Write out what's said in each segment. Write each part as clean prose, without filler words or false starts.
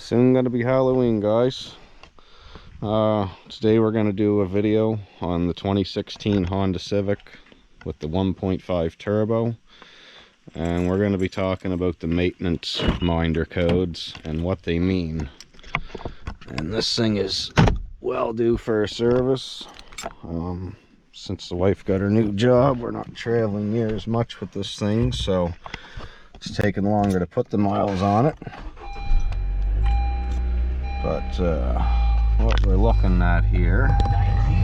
Soon gonna be Halloween, guys. Today we're gonna do a video on the 2016 Honda Civic with the 1.5 turbo, and we're gonna be talking about the maintenance minder codes and what they mean. And this thing is well due for a service. Since the wife got her new job, we're not traveling near as much with this thing, so it's taking longer to put the miles on it. But what we're looking at here,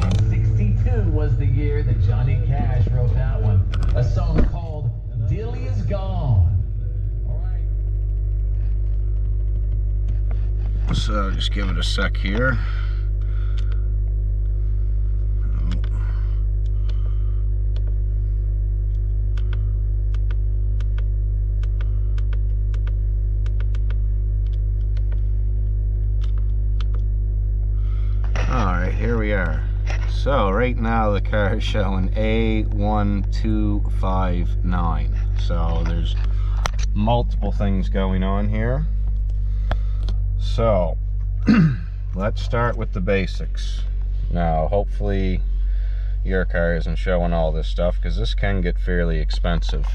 1962 was the year that Johnny Cash wrote that one, a song called Dilly Is Gone. All right. So just give it a sec here. Alright, here we are. So right now the car is showing A1259. So there's multiple things going on here. So let's start with the basics. Now hopefully your car isn't showing all this stuff, because this can get fairly expensive.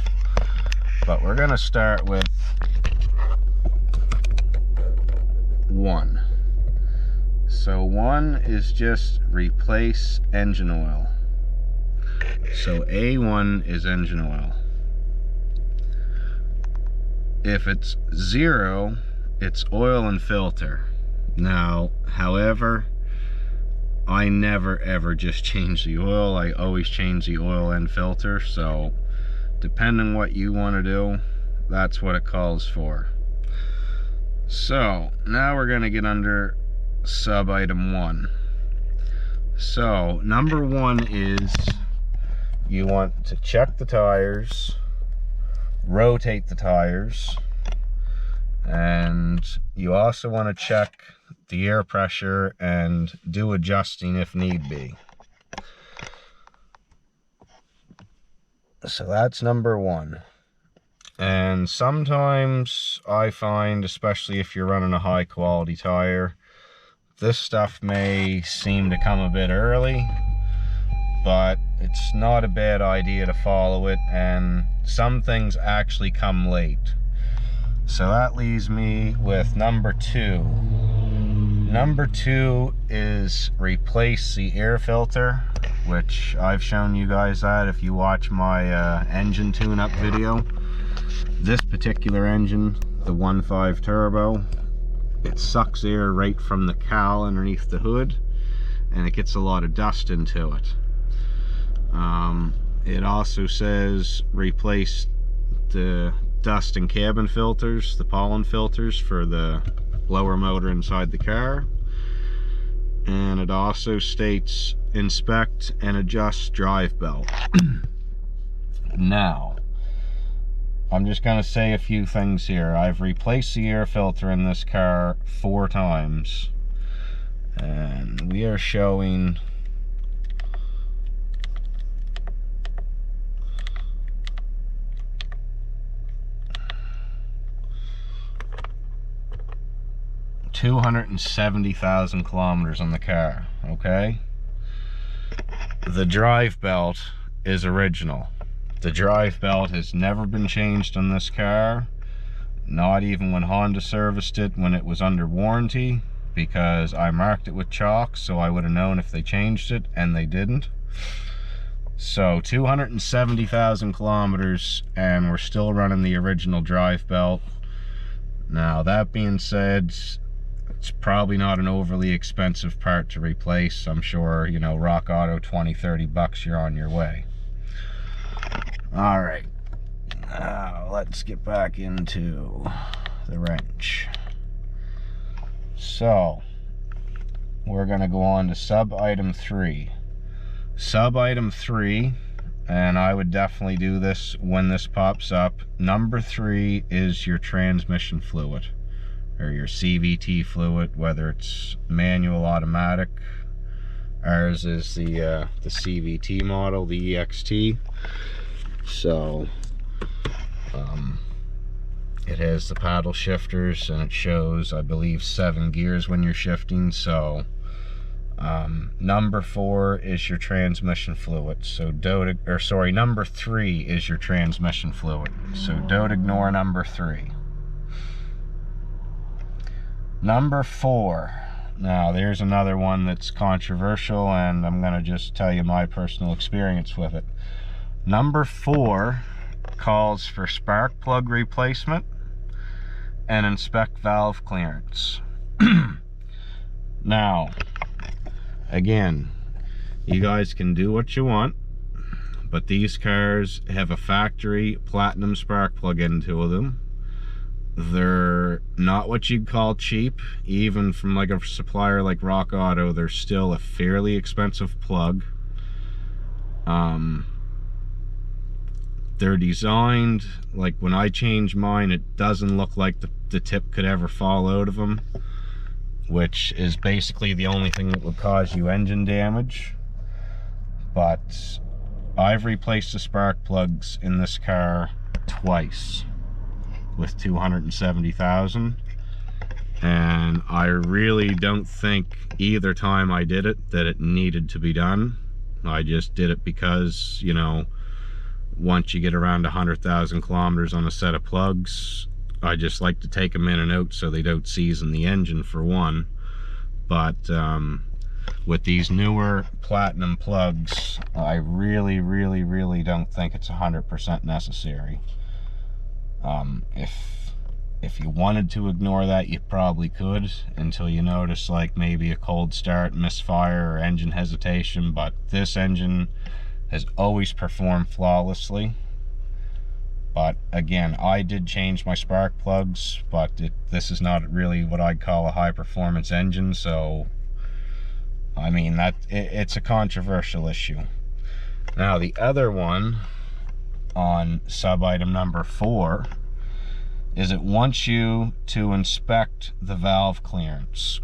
But we're gonna start with 1. So 1 is just replace engine oil. So A1 is engine oil. If it's 0, it's oil and filter. Now, however, I never ever just change the oil. I always change the oil and filter. So depending what you want to do, that's what it calls for. So now we're going to get under sub item 1. So number 1 is you want to check the tires, rotate the tires, and you also want to check the air pressure and do adjusting if need be. So that's number 1. And sometimes I find, especially if you're running a high quality tire, this stuff may seem to come a bit early, but it's not a bad idea to follow it, and some things actually come late. So that leaves me with number 2. Number 2 is replace the air filter, which I've shown you guys that if you watch my engine tune-up video. This particular engine, the 1.5 turbo, it sucks air right from the cowl underneath the hood, and it gets a lot of dust into it. It also says replace the dust and cabin filters, the pollen filters for the blower motor inside the car. And it also states inspect and adjust drive belt. Now, I'm just going to say a few things here. I've replaced the air filter in this car 4 times, and we are showing $270,000 kilometers on the car. Okay, the drive belt is original. The drive belt has never been changed on this car, not even when Honda serviced it when it was under warranty, because I marked it with chalk, so I would have known if they changed it, and they didn't. So 270,000 kilometers, and we're still running the original drive belt. Now, that being said, it's probably not an overly expensive part to replace. I'm sure, you know, Rock Auto, 20-30 bucks, you're on your way. All right, now let's get back into the wrench. So we're gonna go on to sub item 3. Sub item 3, and I would definitely do this when this pops up. Number 3 is your transmission fluid, or your CVT fluid, whether it's manual, automatic. Ours is the CVT model, the EXT. So It has the paddle shifters, and it shows, I believe, 7 gears when you're shifting. So number 4 is your transmission fluid. So number 3 is your transmission fluid. So don't ignore number 3. Number 4. Now there's another one that's controversial, and I'm gonna just tell you my personal experience with it. Number 4 calls for spark plug replacement and inspect valve clearance. Now, again, you guys can do what you want, but these cars have a factory platinum spark plug into them. They're not what you'd call cheap. Even from like a supplier like Rock Auto, they're still a fairly expensive plug. They're designed, like when I change mine, it doesn't look like the tip could ever fall out of them, which is basically the only thing that would cause you engine damage. But I've replaced the spark plugs in this car twice with 270,000, and I really don't think either time I did it that it needed to be done. I just did it because, you know, once you get around 100,000 kilometers on a set of plugs, I just like to take them in and out so they don't season the engine, for one. But with these newer platinum plugs, I really don't think it's 100% necessary. If you wanted to ignore that, you probably could, until you notice like maybe a cold start, misfire, or engine hesitation. But this engine has always performed flawlessly. But again, I did change my spark plugs, but this is not really what I'd call a high performance engine. So I mean, it's a controversial issue. Now the other one on sub item number 4 is it wants you to inspect the valve clearance.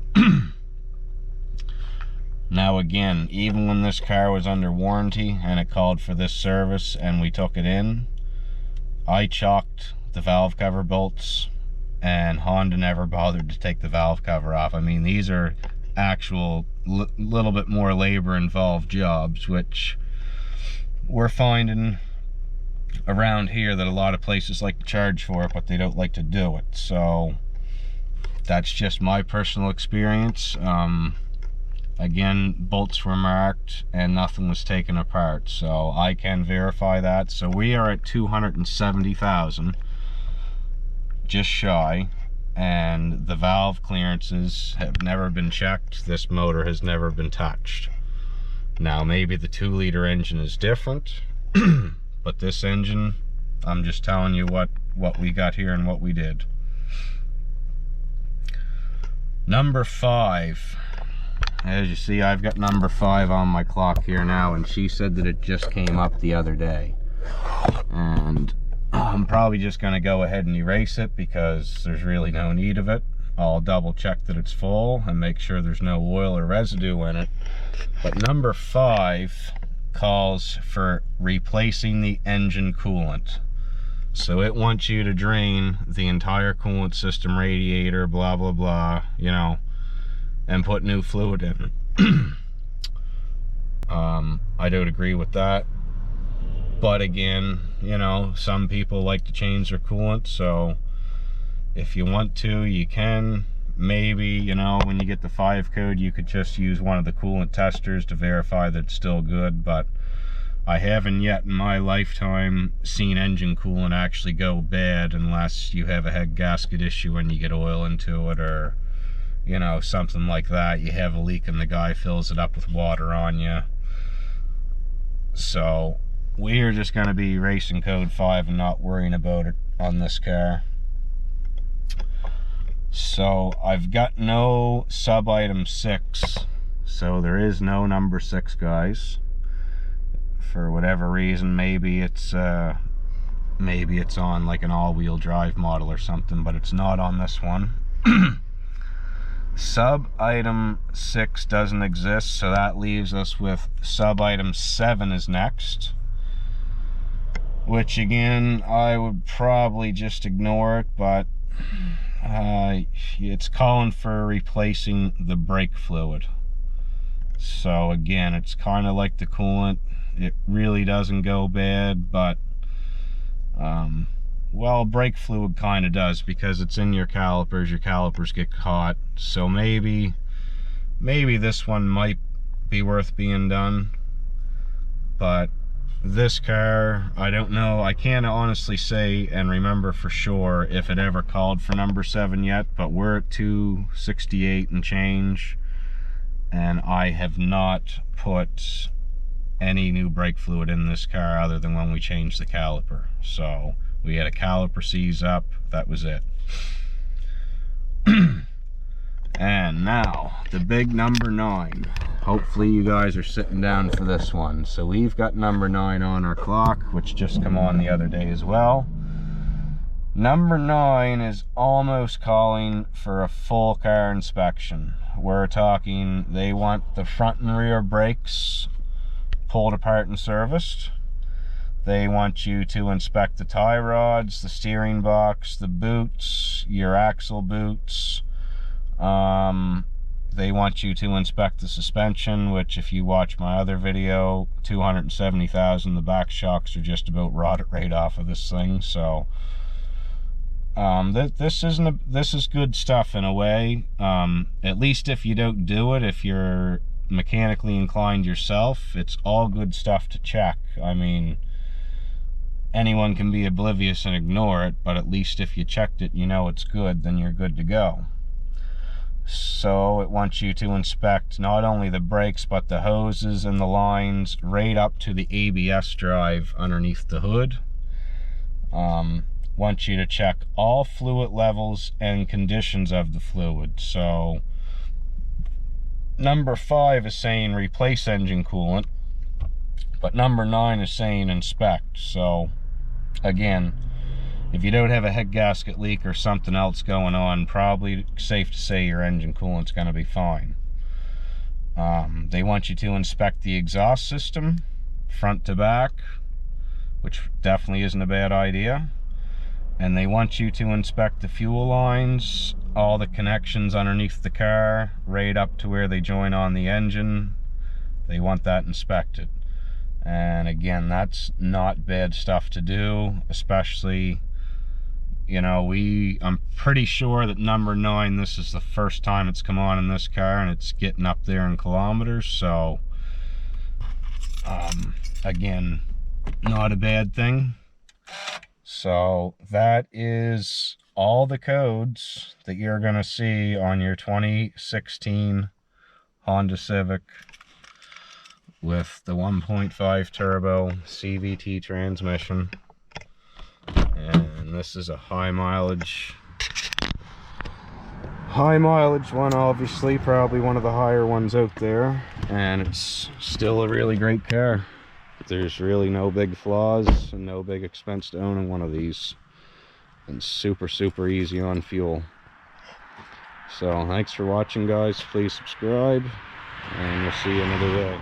Now again, even when this car was under warranty and it called for this service and we took it in, I chalked the valve cover bolts, and Honda never bothered to take the valve cover off. I mean, these are actual little bit more labor involved jobs, which we're finding around here that a lot of places like to charge for it, but they don't like to do it. So that's just my personal experience. Again, bolts were marked and nothing was taken apart, so I can verify that. So we are at 270,000, just shy, and the valve clearances have never been checked. This motor has never been touched. Now maybe the 2-liter engine is different, but this engine, I'm just telling you what we got here and what we did. Number 5. As you see, I've got number 5 on my clock here now, and she said that it just came up the other day. And I'm probably just going to go ahead and erase it because there's really no need of it. I'll double check that it's full and make sure there's no oil or residue in it. But number 5 calls for replacing the engine coolant. So it wants you to drain the entire coolant system, radiator, blah blah blah, you know, and put new fluid in. I don't agree with that, but again, you know, some people like to change their coolant, so if you want to, you can. Maybe, you know, when you get the 5 code, you could just use one of the coolant testers to verify that it's still good. But I haven't yet in my lifetime seen engine coolant actually go bad unless you have a head gasket issue and you get oil into it, or, you know, something like that. You have a leak and the guy fills it up with water on you. So we are just going to be erasing code 5 and not worrying about it on this car. So I've got no sub item 6, so there is no number 6, guys. For whatever reason, maybe it's on like an all-wheel drive model or something, but it's not on this one. Sub item 6 doesn't exist, so that leaves us with sub item 7 is next, which again, I would probably just ignore it, but it's calling for replacing the brake fluid. So again, it's kind of like the coolant. It really doesn't go bad, but well, brake fluid kind of does, because it's in your calipers. Your calipers get caught. So maybe this one might be worth being done. But this car, I don't know. I can't honestly say and remember for sure if it ever called for number 7 yet, but we're at 268 and change, and I have not put any new brake fluid in this car other than when we changed the caliper. So we had a caliper seize up, that was it. And now the big number 9. Hopefully you guys are sitting down for this one. So we've got number 9 on our clock, which just come on the other day as well. Number 9 is almost calling for a full car inspection. We're talking, they want the front and rear brakes pulled apart and serviced. They want you to inspect the tie rods, the steering box, the boots, your axle boots. They want you to inspect the suspension, which if you watch my other video, 270,000, the back shocks are just about rotted right off of this thing. So this is good stuff in a way. At least if you don't do it, if you're mechanically inclined yourself, it's all good stuff to check. I mean, anyone can be oblivious and ignore it, but at least if you checked it, you know it's good, then you're good to go. So it wants you to inspect not only the brakes, but the hoses and the lines right up to the ABS drive underneath the hood. Wants you to check all fluid levels and conditions of the fluid. So number 5 is saying replace engine coolant, but number 9 is saying inspect. So again, if you don't have a head gasket leak or something else going on, probably safe to say your engine coolant's going to be fine. They want you to inspect the exhaust system front to back, which definitely isn't a bad idea. And they want you to inspect the fuel lines, all the connections underneath the car, right up to where they join on the engine. They want that inspected. And again, that's not bad stuff to do, especially, you know, I'm pretty sure that number 9, this is the first time it's come on in this car, and it's getting up there in kilometers. So again, not a bad thing. So that is all the codes that you're going to see on your 2016 Honda Civic with the 1.5 turbo CVT transmission. And this is a high mileage one, obviously, probably one of the higher ones out there, and it's still a really great car. There's really no big flaws and no big expense to owning one of these, and super easy on fuel. So thanks for watching, guys. Please subscribe, and we'll see you another day.